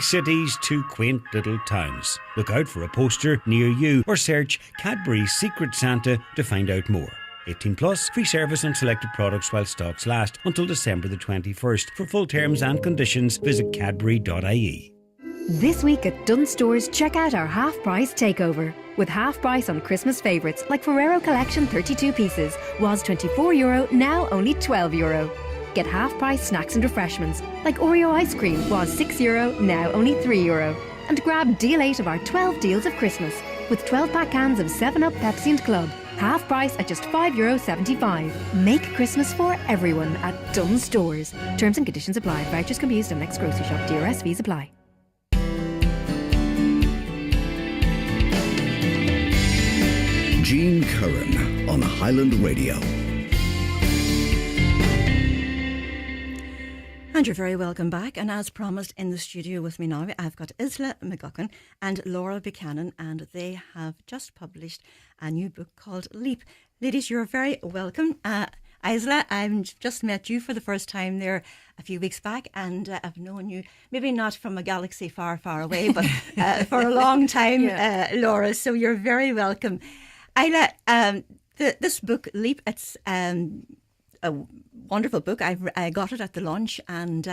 big cities to quaint little towns. Look out for a poster near you or search Cadbury's Secret Santa to find out more. 18 plus, free service on selected products while stocks last until December the 21st. For full terms and conditions, visit cadbury.ie. This week at Dunnes Stores, check out our half-price takeover. With half price on Christmas favourites like Ferrero Collection 32 pieces, was €24, now only €12. Get half-price snacks and refreshments like Oreo ice cream, was €6, now only €3. And grab Deal 8 of our 12 deals of Christmas with 12-pack cans of 7-Up, Pepsi and Club. Half price at just €5.75. Make Christmas for everyone at Dunnes Stores. Terms and conditions apply. Vouchers can be used on next grocery shop. DRS fees apply. Gene Curran on Highland Radio. And you're very welcome back. And as promised, in the studio with me now, I've got Isla McGuckin and Laura Buchanan, and they have just published a new book called Leap. Ladies, you're very welcome. Isla, I've just met you for the first time there a few weeks back, and I've known you, maybe not from a galaxy far, far away, but for a long time, Laura, so you're very welcome. Isla, this book, Leap, it's a wonderful book. I got it at the launch, and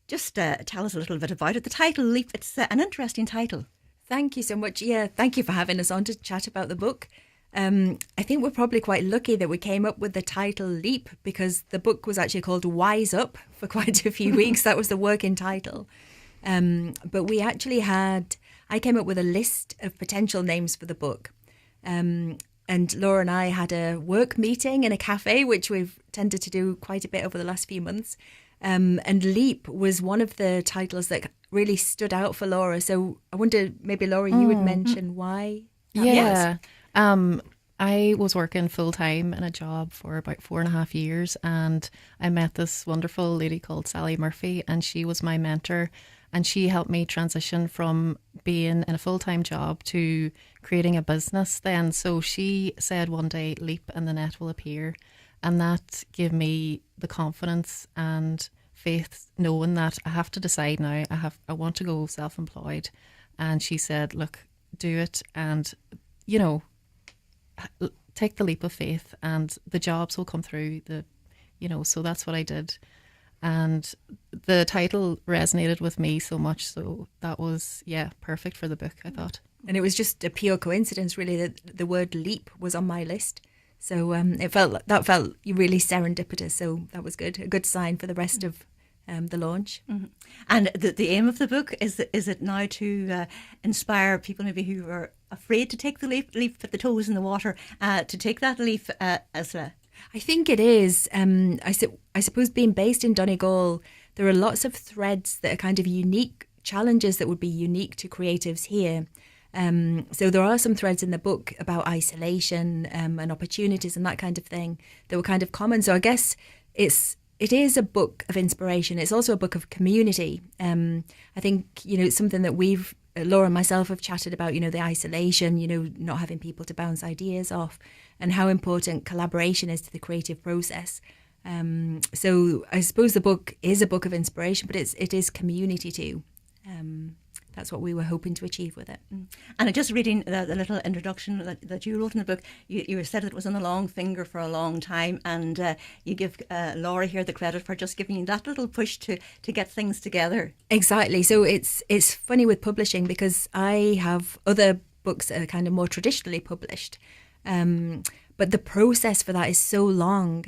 just tell us a little bit about it. The title, Leap, it's an interesting title. Thank you so much. Yeah, thank you for having us on to chat about the book. I think we're probably quite lucky that we came up with the title Leap, because the book was actually called Wise Up for quite a few weeks. That was the working title. But we actually I came up with a list of potential names for the book. And Laura and I had a work meeting in a cafe, which we've tended to do quite a bit over the last few months. And Leap was one of the titles that really stood out for Laura. So I wonder, maybe Laura, you would mention why that was. I was working full time in a job for about 4.5 years, and I met this wonderful lady called Sally Murphy, and she was my mentor, and she helped me transition from being in a full time job to creating a business then. So she said one day, leap and the net will appear. And that gave me the confidence and faith, knowing that I have to decide now. I want to go self-employed. And she said, look, do it, and take the leap of faith, and the jobs will come through. So that's what I did. And the title resonated with me so much, so that was perfect for the book, I thought. And it was just a pure coincidence, really, that the word leap was on my list. So it felt really serendipitous. So that was good, a good sign for the rest of the launch. Mm-hmm. And the aim of the book is it now to inspire people maybe who are afraid to take the leap, put the toes in the water, to take that leap, Isla? I think it is. I suppose being based in Donegal, there are lots of threads that are kind of unique challenges that would be unique to creatives here. So there are some threads in the book about isolation and opportunities and that kind of thing that were kind of common. So I guess it is a book of inspiration. It's also a book of community. I think, it's something that Laura and myself have chatted about, the isolation, not having people to bounce ideas off, and how important collaboration is to the creative process. So I suppose the book is a book of inspiration, but it is community too. That's what we were hoping to achieve with it. And just reading the little introduction that you wrote in the book, you said it was on the long finger for a long time, and you give Laura here the credit for just giving you that little push to get things together. Exactly. So it's funny with publishing, because I have other books that are kind of more traditionally published, but the process for that is so long.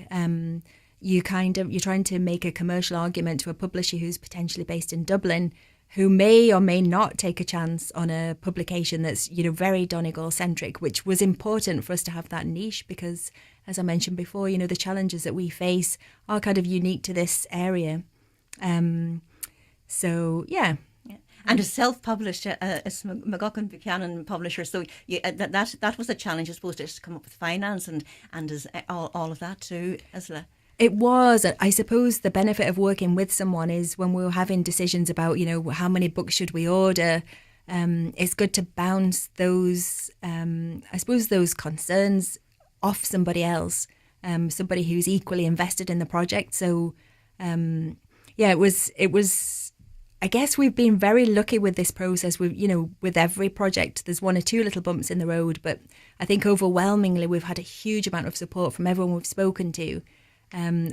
You're trying to make a commercial argument to a publisher who's potentially based in Dublin, who may or may not take a chance on a publication that's, very Donegal centric, which was important for us to have that niche, because, as I mentioned before, the challenges that we face are kind of unique to this area. So, yeah. And it's self-published, it's McGuckin Buchanan publisher, so that was a challenge, I suppose, to come up with finance and is all of that too, Isla. It was. I suppose the benefit of working with someone is when we were having decisions about, how many books should we order, it's good to bounce those, those concerns off somebody else, somebody who's equally invested in the project. So, it was I guess we've been very lucky with this process. With every project, there's one or two little bumps in the road, but I think overwhelmingly we've had a huge amount of support from everyone we've spoken to,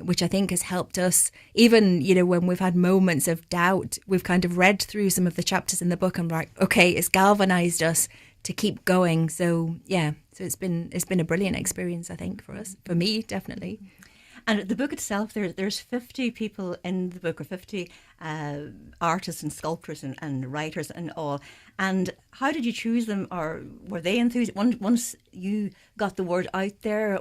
which I think has helped us. Even, when we've had moments of doubt, we've kind of read through some of the chapters in the book and like, okay, it's galvanized us to keep going. So yeah, so it's been a brilliant experience, I think, for us, for me, definitely. And the book itself, there's 50 people in the book, or 50 artists and sculptors and writers and all. And how did you choose them, or were they enthusiastic? Once you got the word out there,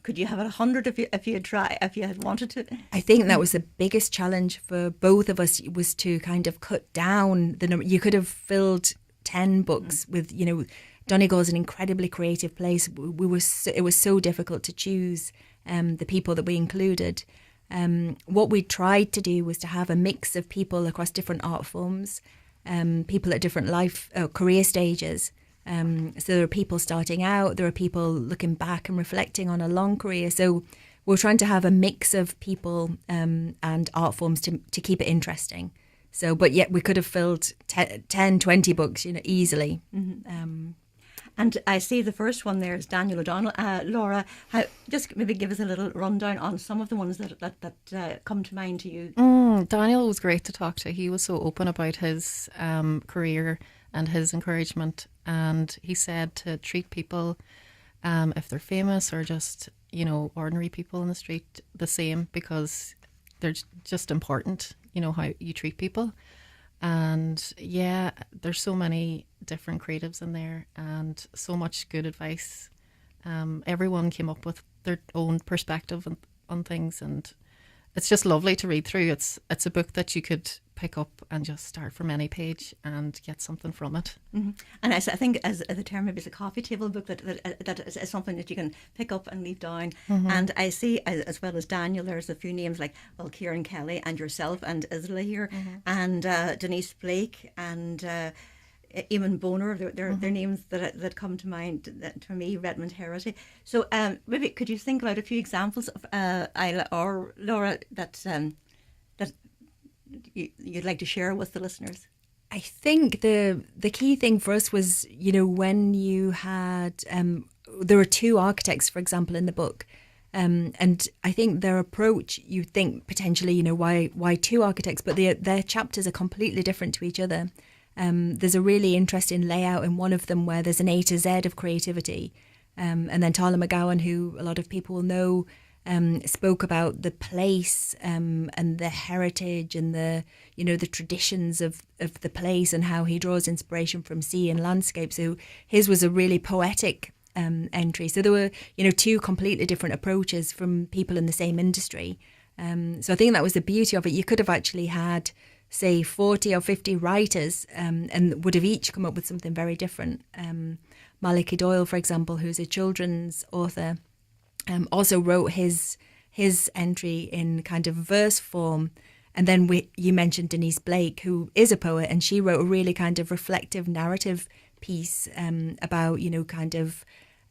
could you have 100 if you had wanted to? I think that was the biggest challenge for both of us, was to kind of cut down the number. You could have filled 10 books with, Donegal is an incredibly creative place. It was so difficult to choose the people that we included. What we tried to do was to have a mix of people across different art forms, people at different career stages. So there are people starting out, there are people looking back and reflecting on a long career. So we're trying to have a mix of people and art forms to keep it interesting. So, but yet we could have filled 10, 20 books, Mm-hmm. easily. And I see the first one there is Daniel O'Donnell. Laura, just maybe give us a little rundown on some of the ones that come to mind to you. Daniel was great to talk to. He was so open about his career and his encouragement. And he said to treat people, if they're famous or just, ordinary people in the street, the same, because they're just important, how you treat people. And yeah, there's so many different creatives in there and so much good advice. Everyone came up with their own perspective on things, and it's just lovely to read through. It's a book that you could pick up and just start from any page and get something from it. Mm-hmm. And I think as the term, maybe it's a coffee table book that is something that you can pick up and leave down. Mm-hmm. And I see, as well as Daniel, there's a few names like, Curran Kelly and yourself and Isla here, mm-hmm. and Denise Blake and Eamon Boner. They're names that come to mind to me, Redmond Heritage. So maybe could you think about a few examples of Isla or Laura that you'd like to share with the listeners? I think the key thing for us was, when you had, there were two architects, for example, in the book. And I think their approach, you think potentially, why two architects, but their chapters are completely different to each other. There's a really interesting layout in one of them where there's an A to Z of creativity. And then Tala McGowan, who a lot of people will know, spoke about the place and the heritage and the traditions of the place and how he draws inspiration from sea and landscape. So his was a really poetic entry. So there were, two completely different approaches from people in the same industry. So I think that was the beauty of it. You could have actually had, say, 40 or 50 writers and would have each come up with something very different. Maliki Doyle, for example, who's a children's author, also wrote his entry in kind of verse form. And then you mentioned Denise Blake, who is a poet, and she wrote a really kind of reflective narrative piece about,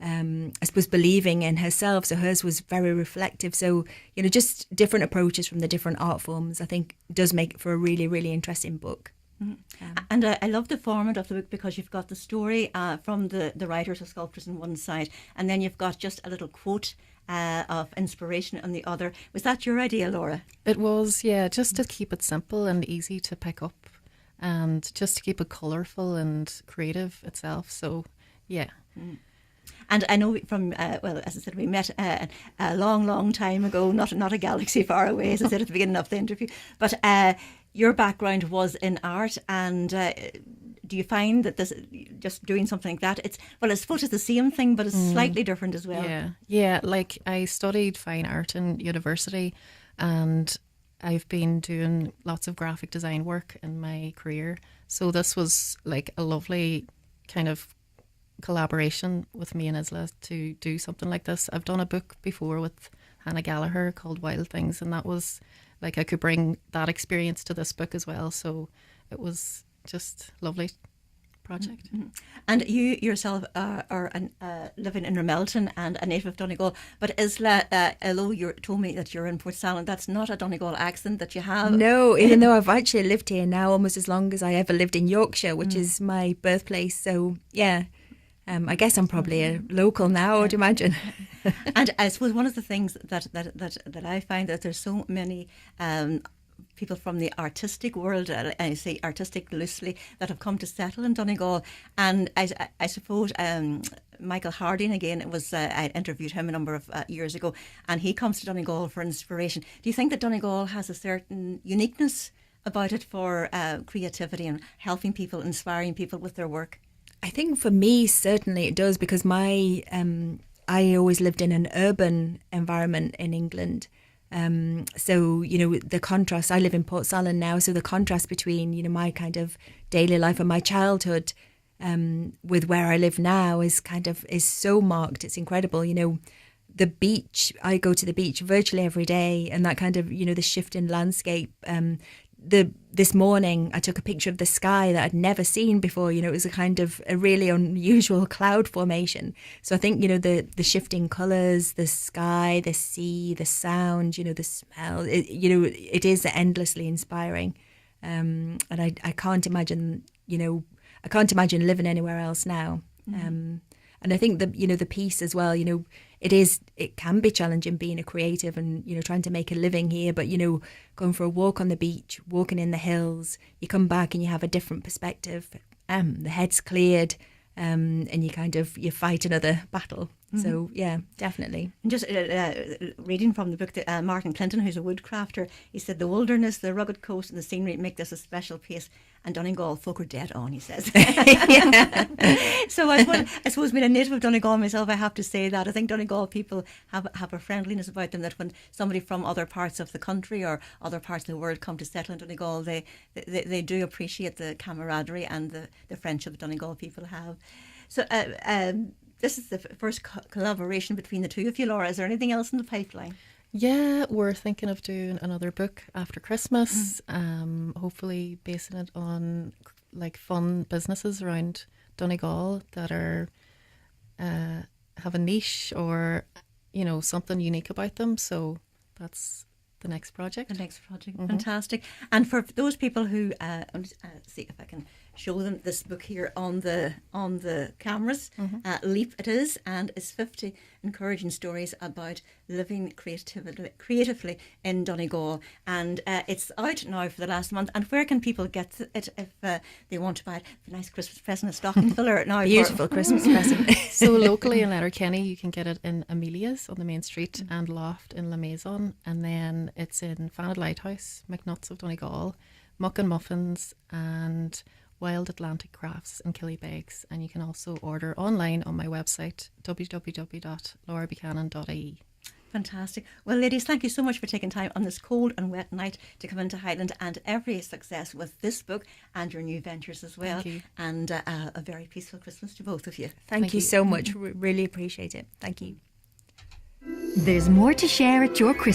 I suppose, believing in herself. So hers was very reflective. So, just different approaches from the different art forms, I think, does make for a really, really interesting book. Mm-hmm. And I love the format of the book because you've got the story from the writers or sculptors on one side, and then you've got just a little quote of inspiration on the other. Was that your idea, Laura? It was, yeah, just to keep it simple and easy to pick up and just to keep it colourful and creative itself. So, yeah. Mm. And I know from, as I said, we met a long, long time ago, not a galaxy far away, as I said at the beginning of the interview. But your background was in art, and do you find that this, just doing something like that, I suppose it's the same thing, but it's slightly different as well? Yeah, like I studied fine art in university, and I've been doing lots of graphic design work in my career. So this was like a lovely kind of collaboration with me and Isla to do something like this. I've done a book before with Hannah Gallagher called Wild Things, and that was like I could bring that experience to this book as well. So it was just lovely. project. And you yourself are living in Ramelton and a native of Donegal. But Isla, although you told me that you're in Port Salin, that's not a Donegal accent that you have. No, even though I've actually lived here now almost as long as I ever lived in Yorkshire, which is my birthplace. So, yeah, I guess I'm probably a local now, I'd imagine. And I suppose one of the things that I find that there's so many people from the artistic world, I say artistic loosely, that have come to settle in Donegal. And I suppose Michael Harding, again, I interviewed him a number of years ago, and he comes to Donegal for inspiration. Do you think that Donegal has a certain uniqueness about it for creativity and helping people, inspiring people with their work? I think for me, certainly it does, because I always lived in an urban environment in England. So, the contrast, I live in Port Salin now, so the contrast between, my kind of daily life and my childhood with where I live now is so marked. It's incredible. The beach, I go to the beach virtually every day, and that kind of, the shift in landscape. This morning I took a picture of the sky that I'd never seen before. It was a kind of a really unusual cloud formation. So I think, the shifting colours, the sky, the sea, the sound, the smell, it is endlessly inspiring. And I can't imagine, living anywhere else now. And I think the piece as well, it can be challenging being a creative and, trying to make a living here. But, going for a walk on the beach, walking in the hills, you come back and you have a different perspective. The head's cleared and you fight another battle. So, yeah, definitely. And just reading from the book, that Martin Clinton, who's a woodcrafter, he said, the wilderness, the rugged coast and the scenery make this a special place. And Donegal folk are dead on, he says. So I suppose being a native of Donegal myself, I have to say that. I think Donegal people have a friendliness about them, that when somebody from other parts of the country or other parts of the world come to settle in Donegal, they do appreciate the camaraderie and the friendship that Donegal people have. So this is the first collaboration between the two of you, Laura. Is there anything else in the pipeline? Yeah, we're thinking of doing another book after Christmas, hopefully basing it on like fun businesses around Donegal that are have a niche or, something unique about them. So that's the next project. Fantastic. And for those people who, let's see if I can show them this book here on the cameras. Leap it is, and it's 50 encouraging stories about living creatively in Donegal. And it's out now for the last month. And where can people get it if they want to buy it? A nice Christmas present, a stocking filler now. Beautiful Christmas present. So locally in Letterkenny, you can get it in Amelia's on the main street and Loft in La Maison. And then it's in Fanad Lighthouse, McNutt's of Donegal, Muck and Muffins, and Wild Atlantic Crafts in Killybegs. And you can also order online on my website, www.laurabuchanan.ie. Fantastic. Well, ladies, thank you so much for taking time on this cold and wet night to come into Highland, and every success with this book and your new ventures as well. Thank you. And a very peaceful Christmas to both of you. Thank you so much. Really appreciate it. Thank you. There's more to share at your Christmas.